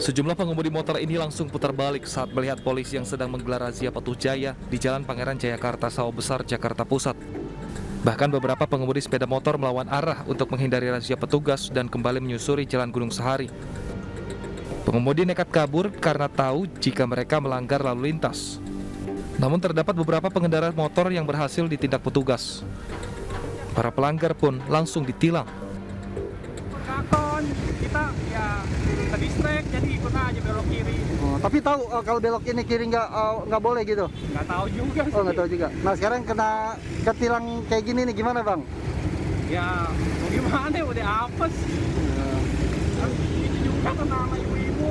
Sejumlah pengemudi motor ini langsung putar balik saat melihat polisi yang sedang menggelar razia patuh jaya di Jalan Pangeran Jayakarta Sawah Besar, Jakarta Pusat. Bahkan beberapa pengemudi sepeda motor melawan arah untuk menghindari razia petugas dan kembali menyusuri Jalan Gunung Sahari. Pengemudi nekat kabur karena tahu jika mereka melanggar lalu lintas. Namun terdapat beberapa pengendara motor yang berhasil ditindak petugas. Para pelanggar pun langsung ditilang. Kita ya terdistrek, jadi ikut aja belok kiri. Oh, tapi tahu kalau belok ini kiri nggak boleh gitu? Nggak tahu juga sih. Oh, nggak tahu juga. Nah, sekarang kena ketilang kayak gini nih, gimana bang? Ya mau gimana, udah apes. Kan itu juga kan sama ibu-ibu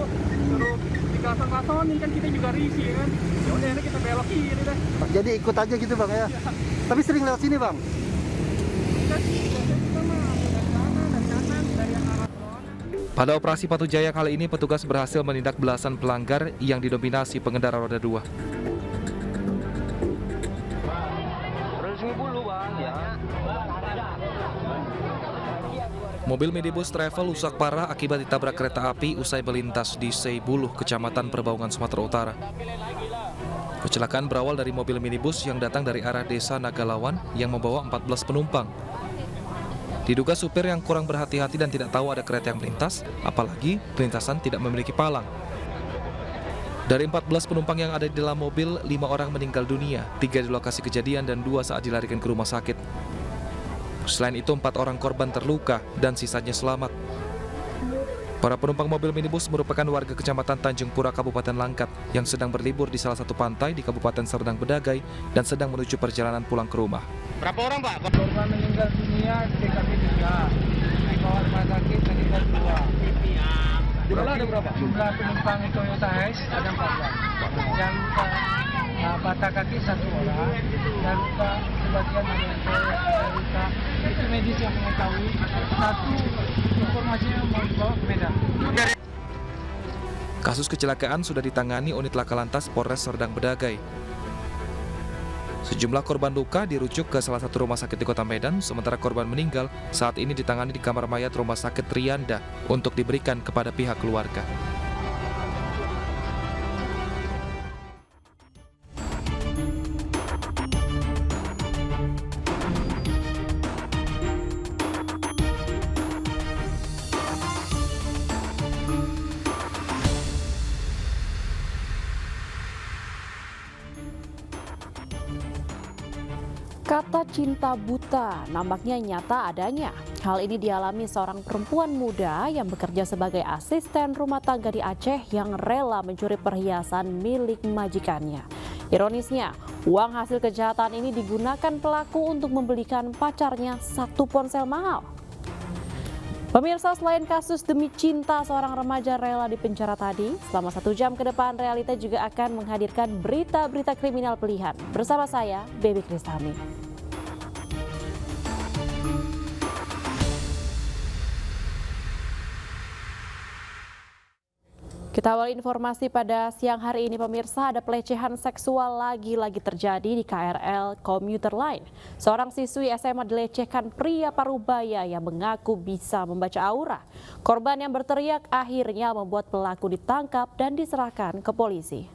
suruh dikelason-kelasonin, kan kita juga risih kan. Ya udah ini kita belok kiri deh. Jadi ikut aja gitu bang ya? Ya. Tapi sering lewat sini bang? Kita mah dari kanan, dari yang arah berlawanan. Pada operasi patuh jaya kali ini, petugas berhasil menindak belasan pelanggar yang didominasi pengendara roda 2. Mobil minibus travel rusak parah akibat ditabrak kereta api usai melintas di Seibuluh, Kecamatan Perbaungan, Sumatera Utara. Kecelakaan berawal dari mobil minibus yang datang dari arah desa Nagalawan yang membawa 14 penumpang. Diduga supir yang kurang berhati-hati dan tidak tahu ada kereta yang melintas, apalagi pelintasan tidak memiliki palang. Dari 14 penumpang yang ada di dalam mobil, 5 orang meninggal dunia, 3 di lokasi kejadian dan 2 saat dilarikan ke rumah sakit. Selain itu, 4 orang korban terluka dan sisanya selamat. Para penumpang mobil minibus merupakan warga Kecamatan Tanjung Pura, Kabupaten Langkat, yang sedang berlibur di salah satu pantai di Kabupaten Serdang Bedagai dan sedang menuju perjalanan pulang ke rumah. Berapa orang Pak? Korban meninggal dunia TKP 3, dibawa rumah sakit meninggal 2. Jumlah ada berapa? Jumlah penumpang Toyota Hiace ada 14. Yang luka patah kaki 1 orang, dan luka sebagian ada yang luka. Itu medis yang mengetahui. Satu informasinya mau dibawa ke Medan. Kasus kecelakaan sudah ditangani unit Laka Lantas Polres Serdang Bedagai. Sejumlah korban luka dirujuk ke salah satu rumah sakit di Kota Medan, sementara korban meninggal saat ini ditangani di kamar mayat Rumah Sakit Rianda untuk diberikan kepada pihak keluarga. Kata cinta buta nampaknya nyata adanya. Hal ini dialami seorang perempuan muda yang bekerja sebagai asisten rumah tangga di Aceh yang rela mencuri perhiasan milik majikannya. Ironisnya, uang hasil kejahatan ini digunakan pelaku untuk membelikan pacarnya 1 ponsel mahal. Pemirsa, selain kasus demi cinta seorang remaja rela dipenjara tadi, selama 1 jam ke depan Realita juga akan menghadirkan berita-berita kriminal pilihan. Bersama saya, Baby Kristami. Kita awali informasi pada siang hari ini, pemirsa. Ada pelecehan seksual lagi-lagi terjadi di KRL Komuter Line. Seorang siswi SMA dilecehkan pria parubaya yang mengaku bisa membaca aura. Korban yang berteriak akhirnya membuat pelaku ditangkap dan diserahkan ke polisi.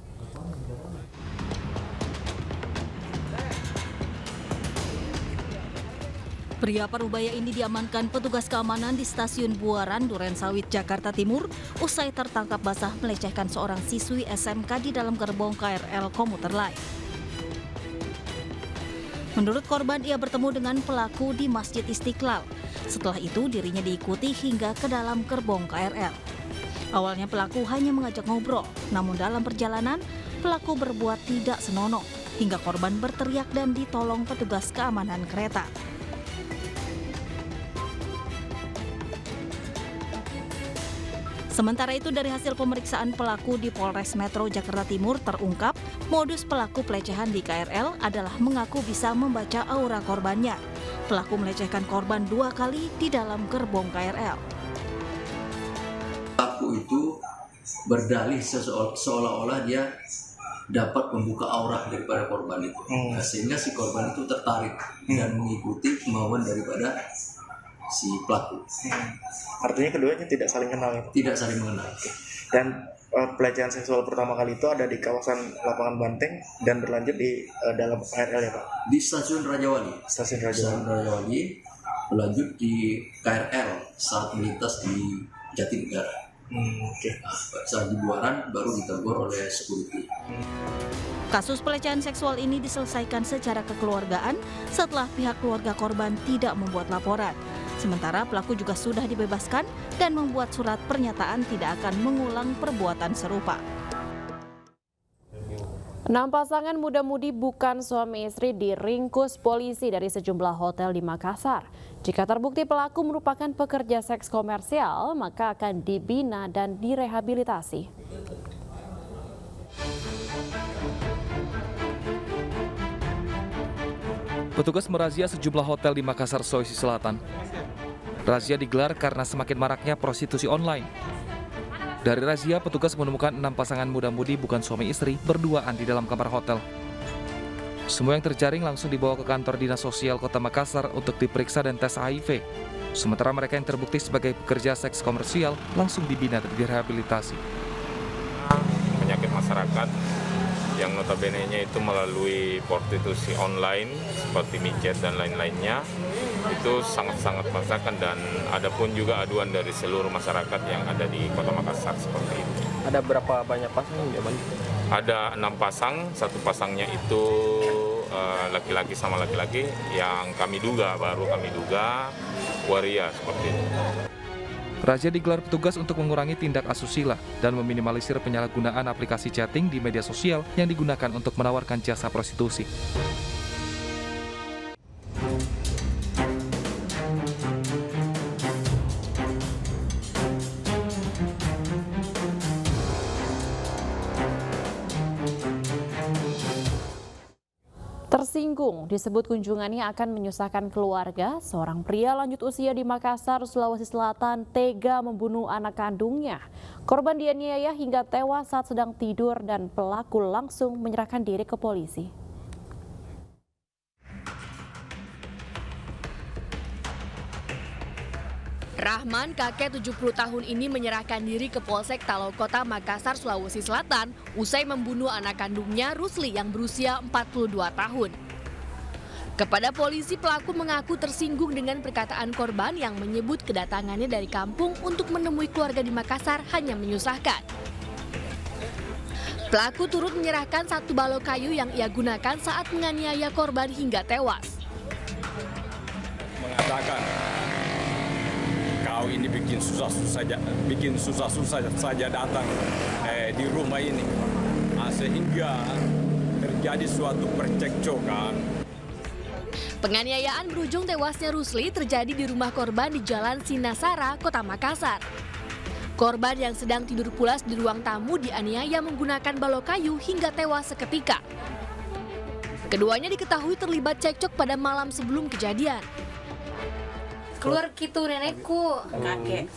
Pria parubaya ini diamankan petugas keamanan di stasiun Buaran, Durensawit, Jakarta Timur usai tertangkap basah melecehkan seorang siswi SMK di dalam gerbong KRL Komuter Line. Menurut korban, ia bertemu dengan pelaku di Masjid Istiqlal. Setelah itu dirinya diikuti hingga ke dalam gerbong KRL. Awalnya pelaku hanya mengajak ngobrol, namun dalam perjalanan pelaku berbuat tidak senonoh hingga korban berteriak dan ditolong petugas keamanan kereta. Sementara itu, dari hasil pemeriksaan pelaku di Polres Metro Jakarta Timur terungkap modus pelaku pelecehan di KRL adalah mengaku bisa membaca aura korbannya. Pelaku melecehkan korban 2 kali di dalam gerbong KRL. Pelaku itu berdalih seolah-olah dia dapat membuka aura daripada korban itu, sehingga si korban itu tertarik dan mengikuti kemauan daripada si pelaku. Artinya keduanya tidak saling kenal? Tidak saling mengenal. Dan pelecehan seksual pertama kali itu ada di kawasan lapangan Banteng dan berlanjut di dalam KRL ya Pak? Di stasiun Rajawali. Stasiun Stasiun Raja. Rajawali berlanjut di KRL saat melintas di Jatinegara. Oke. Saat di Buaran baru ditegur oleh security. Kasus pelecehan seksual ini diselesaikan secara kekeluargaan setelah pihak keluarga korban tidak membuat laporan. Sementara pelaku juga sudah dibebaskan dan membuat surat pernyataan tidak akan mengulang perbuatan serupa. 6 pasangan muda-mudi bukan suami istri diringkus polisi dari sejumlah hotel di Makassar. Jika terbukti pelaku merupakan pekerja seks komersial, maka akan dibina dan direhabilitasi. Petugas merazia sejumlah hotel di Makassar, Sulawesi Selatan. Razia digelar karena semakin maraknya prostitusi online. Dari razia, petugas menemukan 6 pasangan muda-mudi bukan suami istri berduaan di dalam kamar hotel. Semua yang terjaring langsung dibawa ke kantor Dinas Sosial Kota Makassar untuk diperiksa dan tes HIV. Sementara mereka yang terbukti sebagai pekerja seks komersial langsung dibina dan direhabilitasi. Penyakit masyarakat yang notabene-nya itu melalui prostitusi online seperti micet dan lain-lainnya itu sangat-sangat meresahkan, dan ada pun juga aduan dari seluruh masyarakat yang ada di Kota Makassar seperti itu. Ada berapa banyak pasang yang Ada 6 pasang, satu pasangnya itu laki-laki sama laki-laki yang kami duga waria seperti itu. Razia digelar petugas untuk mengurangi tindak asusila dan meminimalisir penyalahgunaan aplikasi chatting di media sosial yang digunakan untuk menawarkan jasa prostitusi. Tersinggung disebut kunjungannya akan menyusahkan keluarga, seorang pria lanjut usia di Makassar, Sulawesi Selatan tega membunuh anak kandungnya. Korban dianiaya hingga tewas saat sedang tidur dan pelaku langsung menyerahkan diri ke polisi. Rahman, kakek 70 tahun ini menyerahkan diri ke Polsek Talo Kota Makassar, Sulawesi Selatan usai membunuh anak kandungnya Rusli yang berusia 42 tahun. Kepada polisi, pelaku mengaku tersinggung dengan perkataan korban yang menyebut kedatangannya dari kampung untuk menemui keluarga di Makassar hanya menyusahkan. Pelaku turut menyerahkan 1 balok kayu yang ia gunakan saat menganiaya korban hingga tewas. Mengatakan kau ini bikin susah-susah saja datang di rumah ini, sehingga terjadi suatu percekcokan. Penganiayaan berujung tewasnya Rusli terjadi di rumah korban di Jalan Sinasara, Kota Makassar. Korban yang sedang tidur pulas di ruang tamu dianiaya menggunakan balok kayu hingga tewas seketika. Keduanya diketahui terlibat cekcok pada malam sebelum kejadian. Keluar gitu nenekku,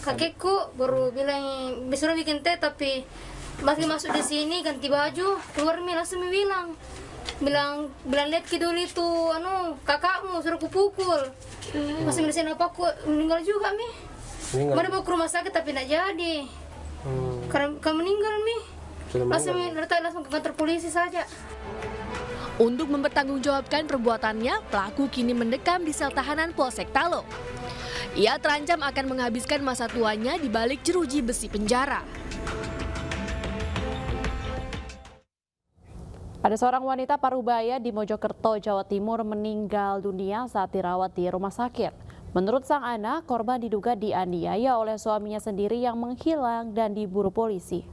kakekku baru bilang disuruh bikin teh, tapi masih masuk di sini ganti baju keluar langsung bilang lihat gitu itu kakakmu suruh kupukul, masih melihat apa aku meninggal juga mana bawa ke rumah sakit tapi tidak jadi karena kamu meninggal langsung ke kantor polisi saja. Untuk mempertanggungjawabkan perbuatannya, pelaku kini mendekam di sel tahanan Polsek Talo. Ia terancam akan menghabiskan masa tuanya di balik jeruji besi penjara. Ada seorang wanita parubaya di Mojokerto, Jawa Timur meninggal dunia saat dirawat di rumah sakit. Menurut sang anak, korban diduga dianiaya oleh suaminya sendiri yang menghilang dan diburu polisi.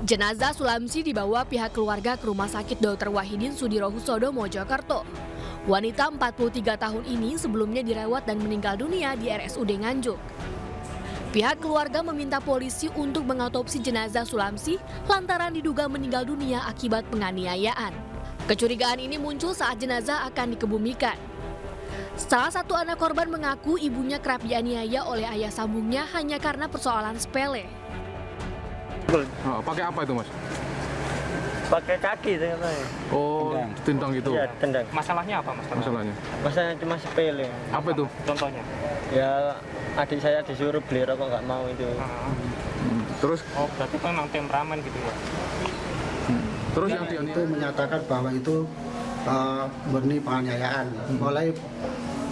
Jenazah Sulamsi dibawa pihak keluarga ke Rumah Sakit Dr. Wahidin Sudirohusodo, Mojokerto. Wanita 43 tahun ini sebelumnya dirawat dan meninggal dunia di RSUD Nganjuk. Pihak keluarga meminta polisi untuk mengautopsi jenazah Sulamsi lantaran diduga meninggal dunia akibat penganiayaan. Kecurigaan ini muncul saat jenazah akan dikebumikan. Salah satu anak korban mengaku ibunya kerap dianiaya oleh ayah sambungnya hanya karena persoalan sepele. Pakai apa itu, Mas? pakai kaki ternyata. Oh, tendang gitu. Iya, tendang. Masalahnya apa mas? Masalahnya. Masalahnya cuma sepele. Apa itu? Contohnya? Ya adik saya disuruh beli rokok nggak mau itu. Terus? Oh berarti memang temperamen gitu ya? Terus yang itu menyatakan bahwa itu murni penganiayaan. Mulai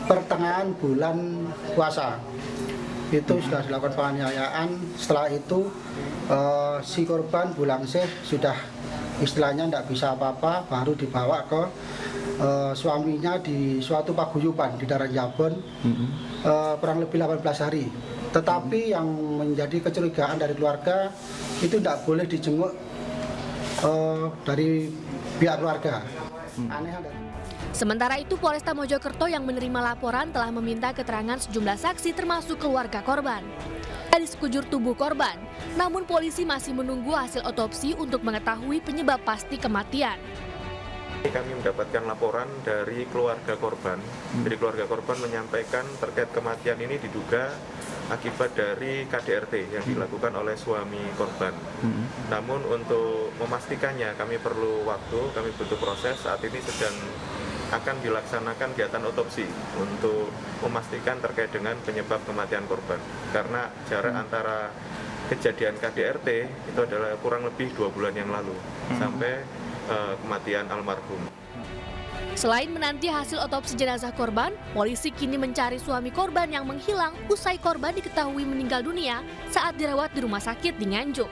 pertengahan bulan puasa itu sudah dilakukan penganiayaan. Setelah itu si korban Bulangsih sudah istilahnya tidak bisa apa-apa, baru dibawa ke suaminya di suatu paguyuban di daerah Jabon kurang lebih 18 hari. Tetapi yang menjadi kecurigaan dari keluarga itu tidak boleh dijenguk dari pihak keluarga. Aneh ada. Sementara itu, Polresta Mojokerto yang menerima laporan telah meminta keterangan sejumlah saksi termasuk keluarga korban. Dari sekujur tubuh korban, namun polisi masih menunggu hasil otopsi untuk mengetahui penyebab pasti kematian. Kami mendapatkan laporan dari keluarga korban. Dari keluarga korban menyampaikan terkait kematian ini diduga akibat dari KDRT yang dilakukan oleh suami korban. Namun untuk memastikannya kami perlu waktu, kami butuh proses. Saat ini sedang akan dilaksanakan kegiatan otopsi untuk memastikan terkait dengan penyebab kematian korban. Karena jarak antara kejadian KDRT itu adalah kurang lebih 2 bulan yang lalu sampai kematian almarhum. Selain menanti hasil otopsi jenazah korban, polisi kini mencari suami korban yang menghilang usai korban diketahui meninggal dunia saat dirawat di rumah sakit di Nganjuk.